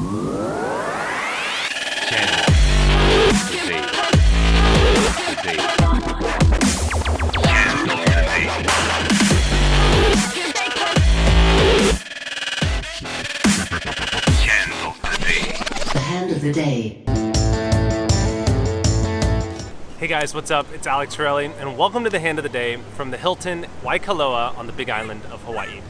The day. Hey guys, what's up? It's Alec, Torelli, and welcome to the Hand of the Day from the Hilton Waikoloa on the Big Island of Hawaii.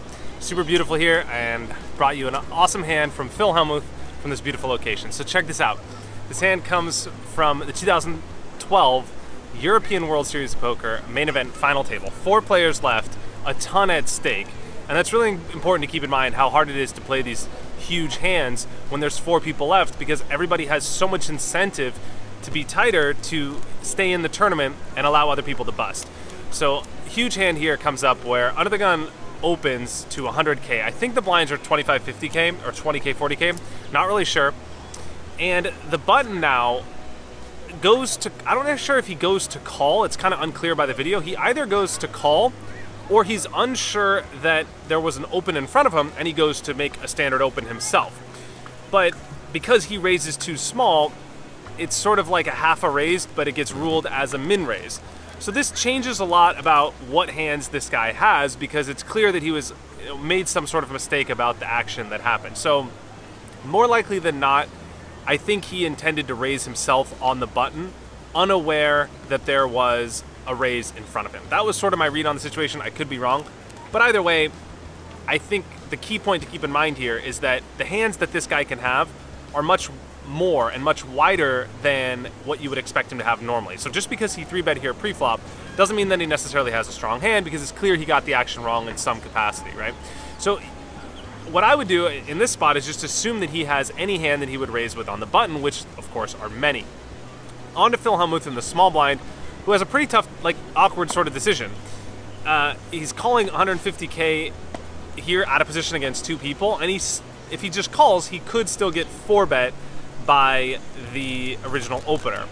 Super beautiful here, and brought you an awesome hand from Phil Hellmuth from this beautiful location. So check this out. This hand comes from the 2012 European World Series of Poker main event final table. 4 players left, a ton at stake, and that's really important to keep in mind how hard it is to play these huge hands when there's 4 people left, because everybody has so much incentive to be tighter to stay in the tournament and allow other people to bust. So huge hand here comes up where under the gun opens to 100K. I think the blinds are 25, 50K or 20K, 40K, not really sure. And the button now goes to, I'm not sure if he goes to call, it's kind of unclear by the video. He either goes to call or he's unsure that there was an open in front of him and he goes to make a standard open himself. But because he raises too small, it's sort of like a half a raise, but it gets ruled as a min raise. So this changes a lot about what hands this guy has, because it's clear that he was made some sort of mistake about the action that happened. So more likely than not, I think he intended to raise himself on the button, unaware that there was a raise in front of him. That was sort of my read on the situation. I could be wrong, but either way, I think the key point to keep in mind here is that the hands that this guy can have are much more and much wider than what you would expect him to have normally. So just because he 3-bet here pre-flop doesn't mean that he necessarily has a strong hand, because it's clear he got the action wrong in some capacity, right? So what I would do in this spot is just assume that he has any hand that he would raise with on the button, which of course are many. On to Phil Hellmuth in the small blind, who has a pretty tough, awkward sort of decision. He's calling 150K here out of position against 2 people, and if he just calls, he could still get 4-bet by the original opener.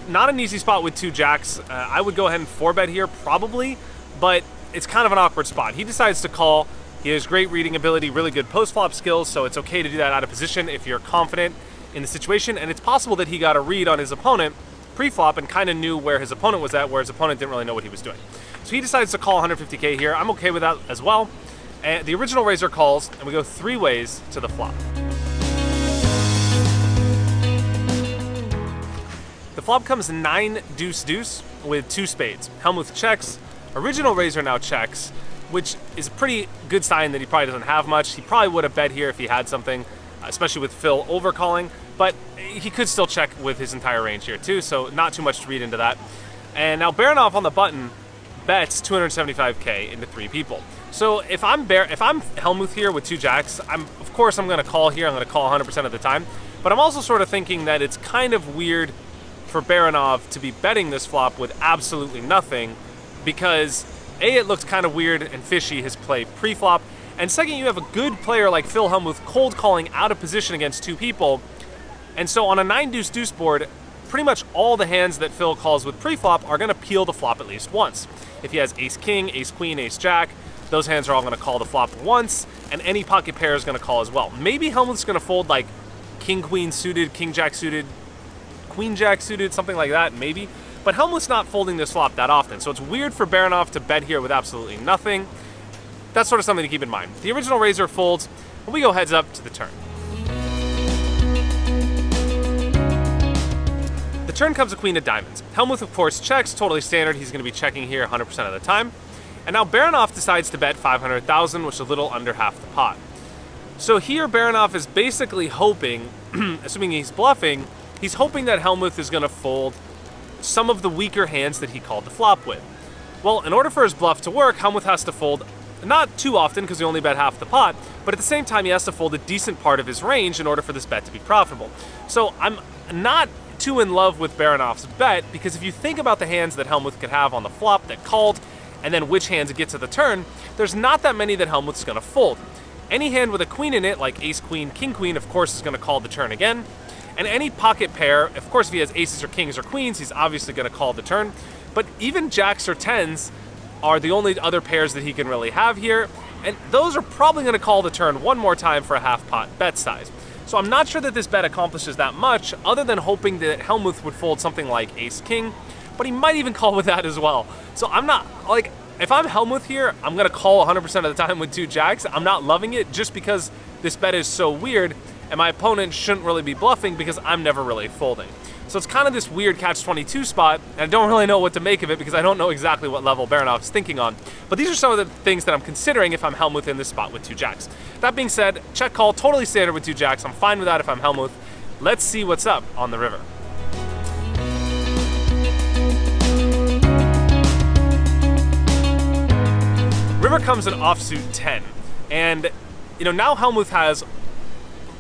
Not an easy spot with 2 jacks. I would go ahead and 4-bet here probably, but it's kind of an awkward spot. He decides to call. He has great reading ability, really good post-flop skills, so it's okay to do that out of position if you're confident in the situation, and it's possible that he got a read on his opponent pre-flop and kind of knew where his opponent was at, where his opponent didn't really know what he was doing. So he decides to call 150K here. I'm okay with that as well. And the original raiser calls, and we go 3 ways to the flop. The flop comes 9 deuce deuce with 2 spades. Hellmuth checks. Original raiser now checks, which is a pretty good sign that he probably doesn't have much. He probably would have bet here if he had something, especially with Phil overcalling, but he could still check with his entire range here too, so not too much to read into that. And now Baronoff on the button bets 275K into 3 people. So if I'm Hellmuth here with 2 jacks, of course I'm going to call here. I'm going to call 100% of the time, but I'm also sort of thinking that it's kind of weird for Baronov to be betting this flop with absolutely nothing, because A, it looks kind of weird and fishy, his play pre-flop, and second, you have a good player like Phil Hellmuth cold calling out of position against 2 people, and so on a 9 deuce deuce board, pretty much all the hands that Phil calls with pre-flop are going to peel the flop at least once. If he has ace king, ace queen, ace jack, those hands are all going to call the flop once, and any pocket pair is going to call as well. Maybe Hellmuth's going to fold like king queen suited, king jack suited, queen jack suited, something like that, maybe. But Hellmuth's not folding this flop that often, so it's weird for Baronov to bet here with absolutely nothing. That's sort of something to keep in mind. The original raiser folds, and we go heads up to the turn. The turn comes a queen of diamonds. Hellmuth, of course, checks, totally standard. He's going to be checking here 100% of the time. And now Baronoff decides to bet 500,000, which is a little under half the pot. So here Baronoff is basically hoping, assuming he's bluffing, he's hoping that Hellmuth is going to fold some of the weaker hands that he called the flop with. Well, in order for his bluff to work, Hellmuth has to fold not too often because he only bet half the pot, but at the same time he has to fold a decent part of his range in order for this bet to be profitable. So I'm not too in love with Baronoff's bet, because if you think about the hands that Hellmuth could have on the flop that called, and then which hands get to the turn, there's not that many that Hellmuth's going to fold. Any hand with a queen in it, like ace queen, king queen, of course is going to call the turn again. And any pocket pair, of course if he has aces or kings or queens, he's obviously going to call the turn. But even jacks or tens are the only other pairs that he can really have here, and those are probably going to call the turn one more time for a half pot bet size. So I'm not sure that this bet accomplishes that much, other than hoping that Hellmuth would fold something like ace-king, but he might even call with that as well. So I'm not, like, if I'm Hellmuth here, I'm gonna call 100% of the time with 2 jacks. I'm not loving it just because this bet is so weird, and my opponent shouldn't really be bluffing because I'm never really folding. So it's kind of this weird catch-22 spot, and I don't really know what to make of it because I don't know exactly what level Baronov's thinking on. But these are some of the things that I'm considering if I'm Hellmuth in this spot with 2 jacks. That being said, check call, totally standard with 2 jacks. I'm fine with that if I'm Hellmuth. Let's see what's up on the river. River comes in offsuit 10, and now Hellmuth has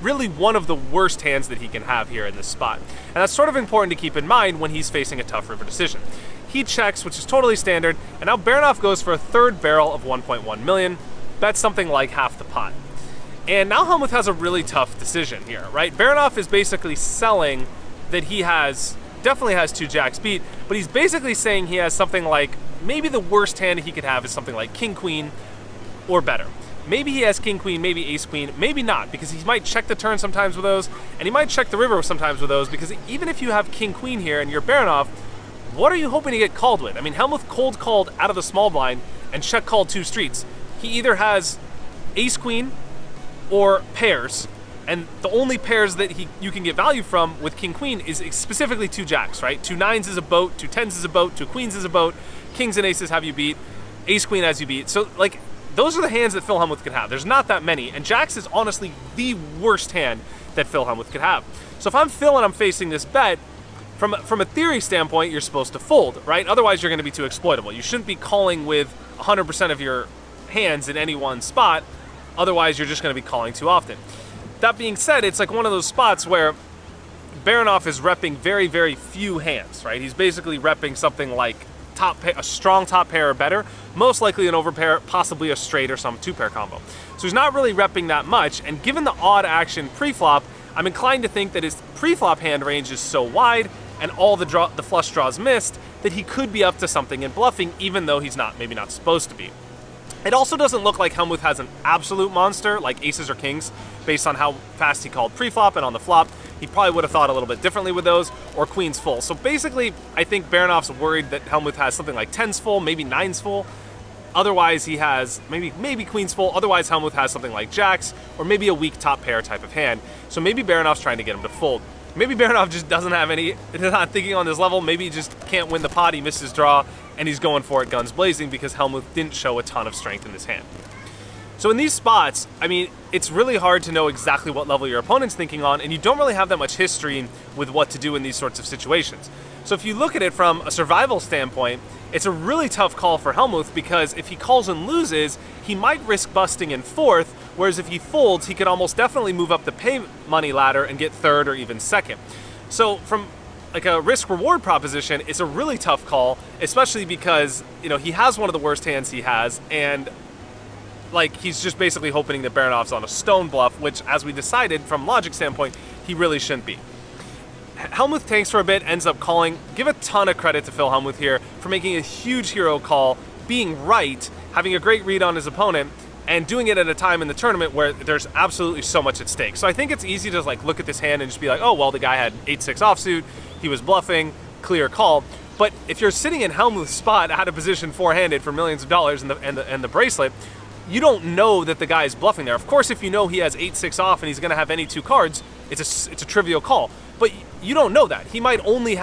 really one of the worst hands that he can have here in this spot. And that's sort of important to keep in mind when he's facing a tough river decision. He checks, which is totally standard, and now Baronov goes for a third barrel of 1.1 million, bets something like half the pot. And now Hellmuth has a really tough decision here, right? Baronov is basically selling that he definitely has 2 jacks beat, but he's basically saying he has something like, maybe the worst hand he could have is something like king-queen or better. Maybe he has king-queen, maybe ace-queen, maybe not, because he might check the turn sometimes with those, and he might check the river sometimes with those, because even if you have king-queen here and you're Baronov, what are you hoping to get called with? I mean, Hellmuth cold called out of the small blind and check called 2 streets. He either has ace-queen or pairs, and the only pairs that you can get value from with king-queen is specifically 2 jacks, right? 2 nines is a boat, 2 tens is a boat, 2 queens is a boat, kings and aces have you beat, ace-queen has you beat. So, like, those are the hands that Phil Hellmuth can have. There's not that many, and jacks is honestly the worst hand that Phil Hellmuth could have. So if I'm Phil and I'm facing this bet, from a theory standpoint, you're supposed to fold, right? Otherwise, you're going to be too exploitable. You shouldn't be calling with 100% of your hands in any one spot. Otherwise, you're just going to be calling too often. That being said, it's like one of those spots where Baronov is repping very, very few hands, right? He's basically repping something like a strong top pair or better, most likely an overpair, possibly a straight or some 2-pair combo. So he's not really repping that much, and given the odd action pre-flop, I'm inclined to think that his pre-flop hand range is so wide and all the flush draws missed that he could be up to something in bluffing, even though he's maybe not supposed to be. It also doesn't look like Hellmuth has an absolute monster like aces or kings based on how fast he called pre-flop, and on the flop he probably would have thought a little bit differently with those, or queens full. So basically, I think Baronov's worried that Hellmuth has something like 10s full, maybe 9s full. Otherwise, he has maybe queens full. Otherwise, Hellmuth has something like jacks, or maybe a weak top pair type of hand. So maybe Baronov's trying to get him to fold. Maybe Baronov just doesn't have he's not thinking on this level. Maybe he just can't win the pot, he missed his draw, and he's going for it guns blazing because Hellmuth didn't show a ton of strength in this hand. So in these spots, I mean, it's really hard to know exactly what level your opponent's thinking on, and you don't really have that much history with what to do in these sorts of situations. So if you look at it from a survival standpoint, it's a really tough call for Hellmuth because if he calls and loses, he might risk busting in 4th, whereas if he folds, he could almost definitely move up the pay money ladder and get 3rd or even 2nd. So from like a risk-reward proposition, it's a really tough call, especially because, he has one of the worst hands he has, and like he's just basically hoping that Baronov's on a stone bluff, which, as we decided from logic standpoint, he really shouldn't be. Hellmuth tanks for a bit, ends up calling. Give a ton of credit to Phil Hellmuth here for making a huge hero call, being right, having a great read on his opponent, and doing it at a time in the tournament where there's absolutely so much at stake. So I think it's easy to like look at this hand and just be like, oh, well, the guy had 8-6 offsuit, he was bluffing, clear call. But if you're sitting in Hellmuth's spot out of position 4-handed for millions of dollars and the bracelet, you don't know that the guy is bluffing there. Of course, if you know he has 8-6 off and he's going to have any 2 cards, it's a trivial call. But you don't know that. He might only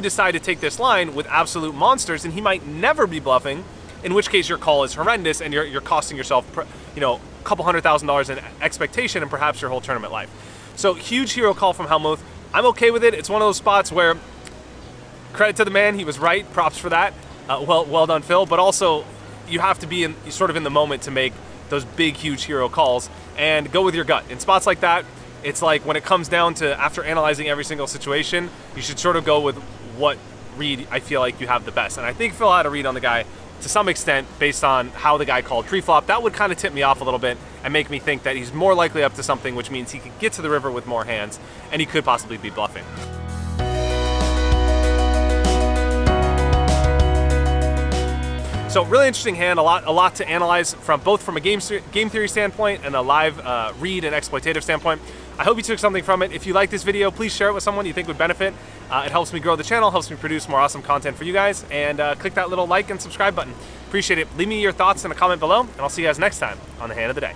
decide to take this line with absolute monsters, and he might never be bluffing, in which case your call is horrendous and you're costing yourself, a couple $100,000 in expectation and perhaps your whole tournament life. So huge hero call from Hellmuth. I'm okay with it. It's one of those spots where credit to the man, he was right. Props for that. Well done, Phil. But also, you have to be in the moment to make those big, huge hero calls and go with your gut. In spots like that, it's like when it comes down to after analyzing every single situation, you should sort of go with what read I feel like you have the best. And I think Phil had a read on the guy to some extent based on how the guy called pre-flop. That would kind of tip me off a little bit and make me think that he's more likely up to something, which means he could get to the river with more hands and he could possibly be bluffing. So really interesting hand, a lot to analyze from a game theory standpoint and a live read and exploitative standpoint. I hope you took something from it. If you like this video, please share it with someone you think would benefit. It helps me grow the channel, helps me produce more awesome content for you guys, and click that little like and subscribe button. Appreciate it. Leave me your thoughts in a comment below, and I'll see you guys next time on The Hand of the Day.